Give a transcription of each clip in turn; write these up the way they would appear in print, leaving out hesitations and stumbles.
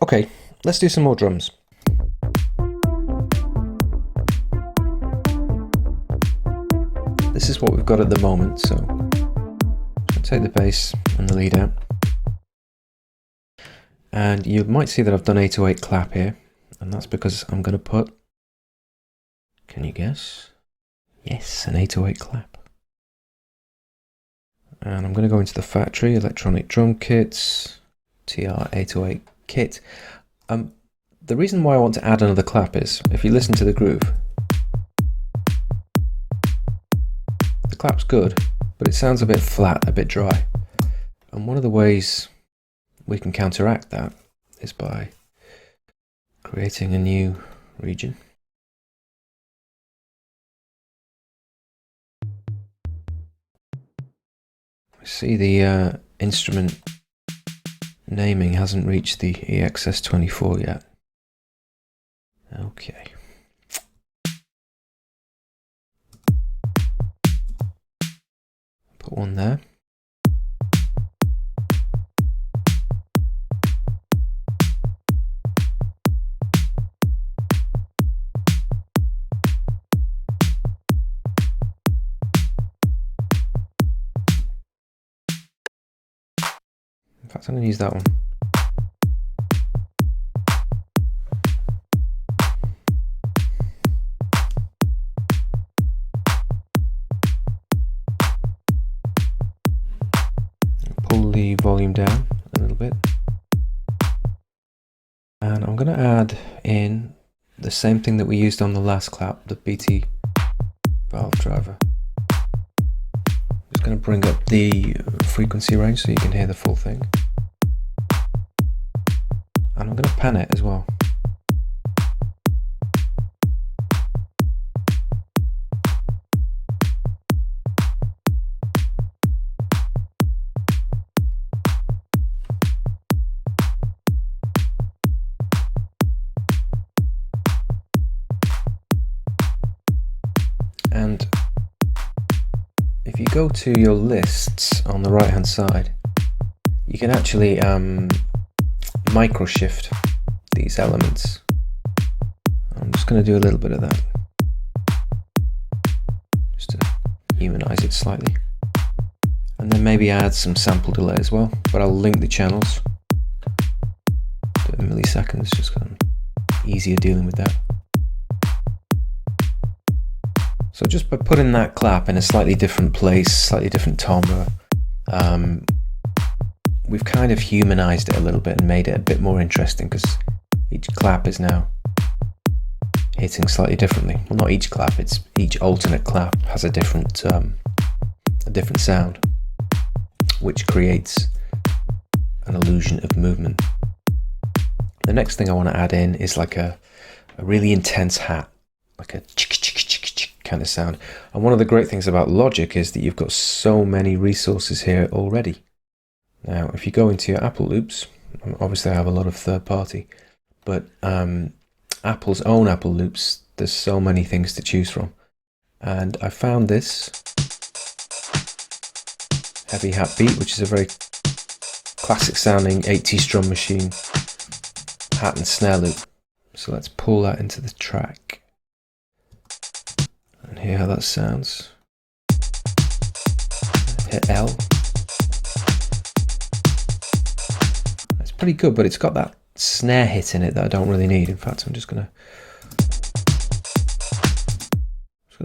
Okay, let's do some more drums. This is what we've got at the moment, so I'll take the bass and the lead out. And you might see that I've done 808 clap here, and that's because I'm going to put, can you guess? Yes, an 808 clap. And I'm going to go into the factory, electronic drum kits, TR808 kit. The reason why I want to add another clap is, if you listen to the groove, the clap's good, but it sounds a bit flat, a bit dry. And one of the ways we can counteract that is by creating a new region. I see the instrument naming hasn't reached the EXS24 yet. Okay. Put one there. In fact, I'm going to use that one. Pull the volume down a little bit. And I'm going to add in the same thing that we used on the last clap, the BT valve driver. Just going to bring up the frequency range so you can hear the full thing. And I'm going to pan it as well. And if you go to your lists on the right hand side, you can actually micro shift these elements. I'm just going to do a little bit of that just to humanize it slightly, and then maybe add some sample delay as well, but I'll link the channels. Do it in milliseconds, just kind of easier dealing with that. So just by putting that clap in a slightly different place, slightly different timbre, we've kind of humanized it a little bit and made it a bit more interesting, because each clap is now hitting slightly differently. Well, not each clap, it's each alternate clap has a different sound, which creates an illusion of movement. The next thing I want to add in is like a really intense hat, like a kind of sound. And one of the great things about Logic is that you've got so many resources here already. Now, if you go into your Apple loops, obviously I have a lot of third party, but Apple's own Apple loops, there's so many things to choose from. And I found this Heavy Hat Beat, which is a very classic sounding 80s drum machine hat and snare loop. So let's pull that into the track and hear how that sounds. Hit L. It's pretty good, but it's got that snare hit in it that I don't really need. In fact, I'm just gonna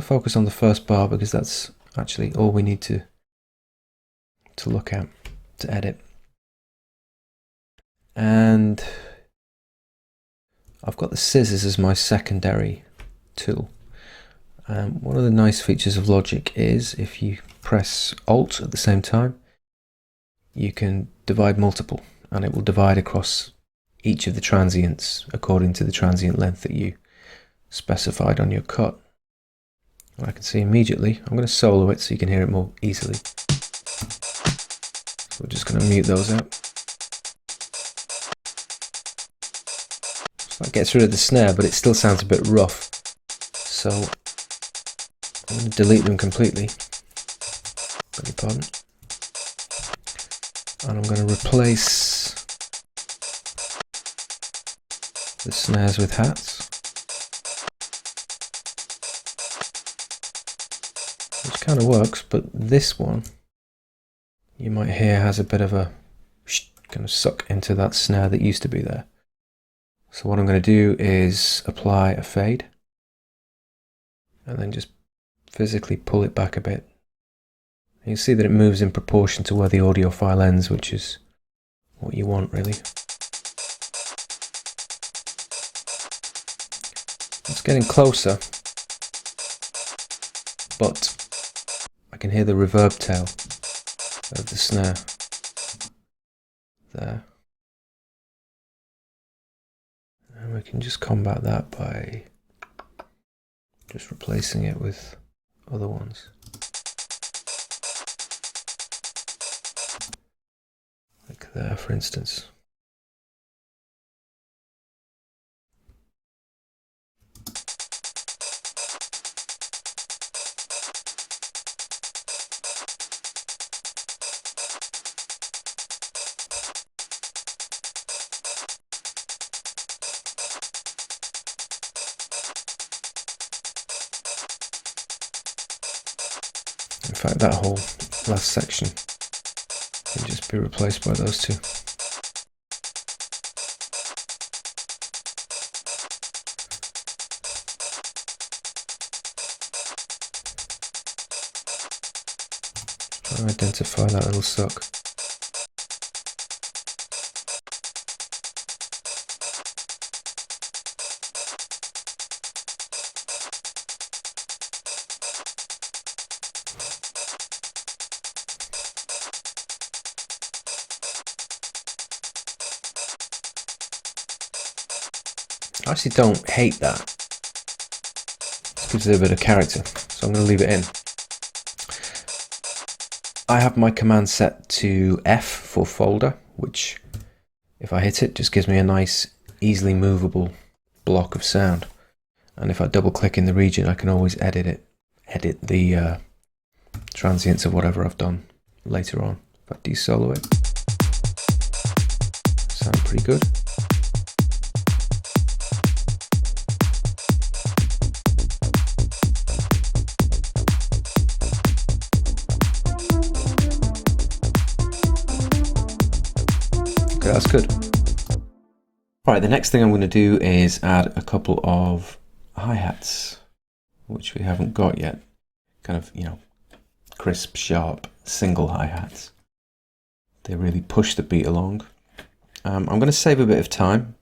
focus on the first bar, because that's actually all we need to look at, to edit. And I've got the scissors as my secondary tool. One of the nice features of Logic is if you press Alt at the same time, you can divide multiple, and it will divide across each of the transients according to the transient length that you specified on your cut. And I can see immediately, I'm going to solo it so you can hear it more easily. So we're just going to mute those out. So that gets rid of the snare, but it still sounds a bit rough. So I'm going to delete them completely. Beg your pardon. And I'm going to replace the snares with hats, which kind of works, but this one you might hear has a bit of a kind of suck into that snare that used to be there. So what I'm going to do is apply a fade and then just physically pull it back a bit. You see that it moves in proportion to where the audio file ends, which is what you want, really. It's getting closer, but I can hear the reverb tail of the snare there. And we can just combat that by just replacing it with other ones. Like there, for instance. In fact, that whole last section can just be replaced by those two. Try and identify that little suck. I actually don't hate that. It gives it a bit of character, so I'm going to leave it in. I have my command set to F for folder, which if I hit it just gives me a nice, easily movable block of sound. And if I double click in the region, I can always edit the transients of whatever I've done later on. If I de-solo it, sound pretty good. Okay, that's good. All right, the next thing I'm going to do is add a couple of hi-hats, which we haven't got yet. Kind of, crisp, sharp, single hi-hats. They really push the beat along. I'm going to save a bit of time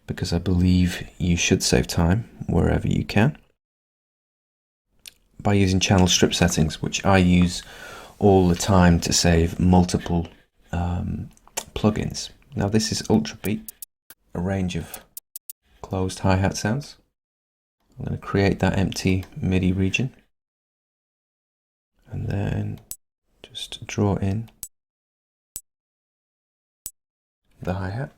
because I believe you should save time wherever you can by using channel strip settings, which I use all the time to save multiple plugins. Now this is Ultra Beat, a range of closed hi-hat sounds. I'm going to create that empty MIDI region and then just draw in the hi-hat.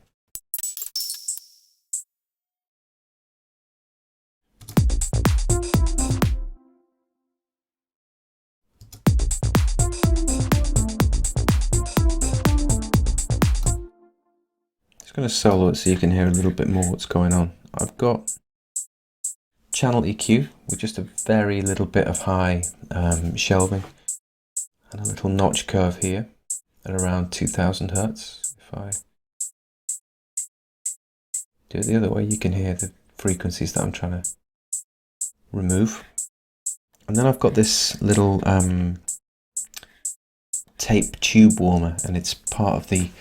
Going to solo it so you can hear a little bit more what's going on. I've got channel EQ with just a very little bit of high shelving and a little notch curve here at around 2000 Hertz. If I do it the other way, you can hear the frequencies that I'm trying to remove. And then I've got this little tape tube warmer, and it's part of the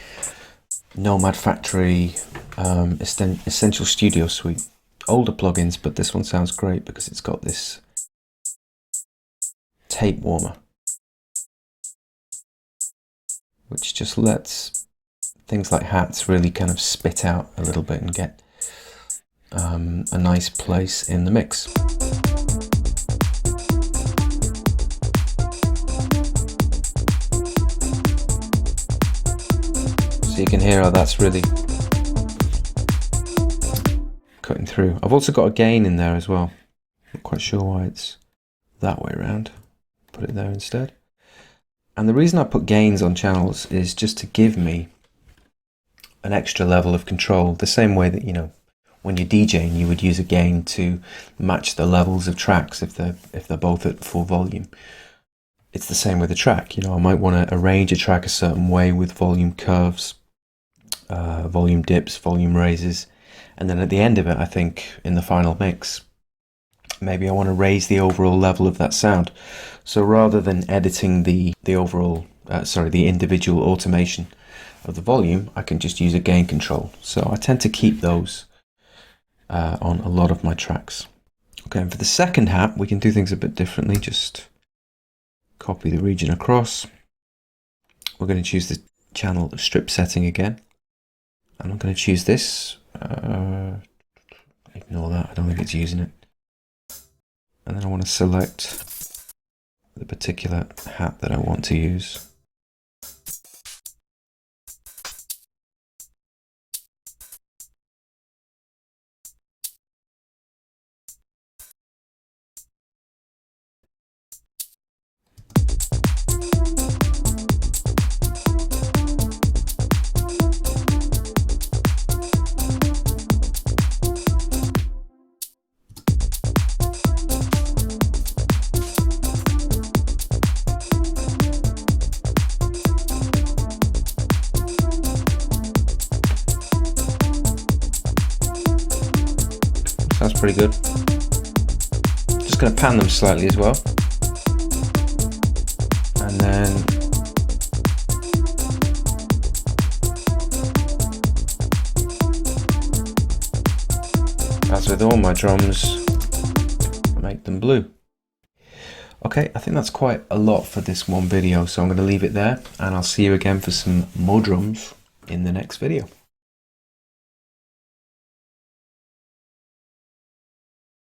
Nomad Factory Essential Studio Suite. Older plugins, but this one sounds great because it's got this tape warmer, which just lets things like hats really kind of spit out a little bit and get a nice place in the mix. So you can hear how that's really cutting through. I've also got a gain in there as well. Not quite sure why it's that way around. Put it there instead. And the reason I put gains on channels is just to give me an extra level of control, the same way that, when you're DJing, you would use a gain to match the levels of tracks if they're both at full volume. It's the same with a track. I might want to arrange a track a certain way with volume curves, volume dips, volume raises, and then at the end of it, I think in the final mix, maybe I want to raise the overall level of that sound. So rather than editing the individual automation of the volume, I can just use a gain control. So I tend to keep those on a lot of my tracks. Okay, and for the second hat, we can do things a bit differently. Just copy the region across. We're going to choose the channel strip setting again. And I'm going to choose this. Ignore that, I don't think it's using it. And then I want to select the particular hat that I want to use. Sounds pretty good. Just going to pan them slightly as well. And then as with all my drums, make them blue. Okay, I think that's quite a lot for this one video, so I'm going to leave it there, and I'll see you again for some more drums in the next video.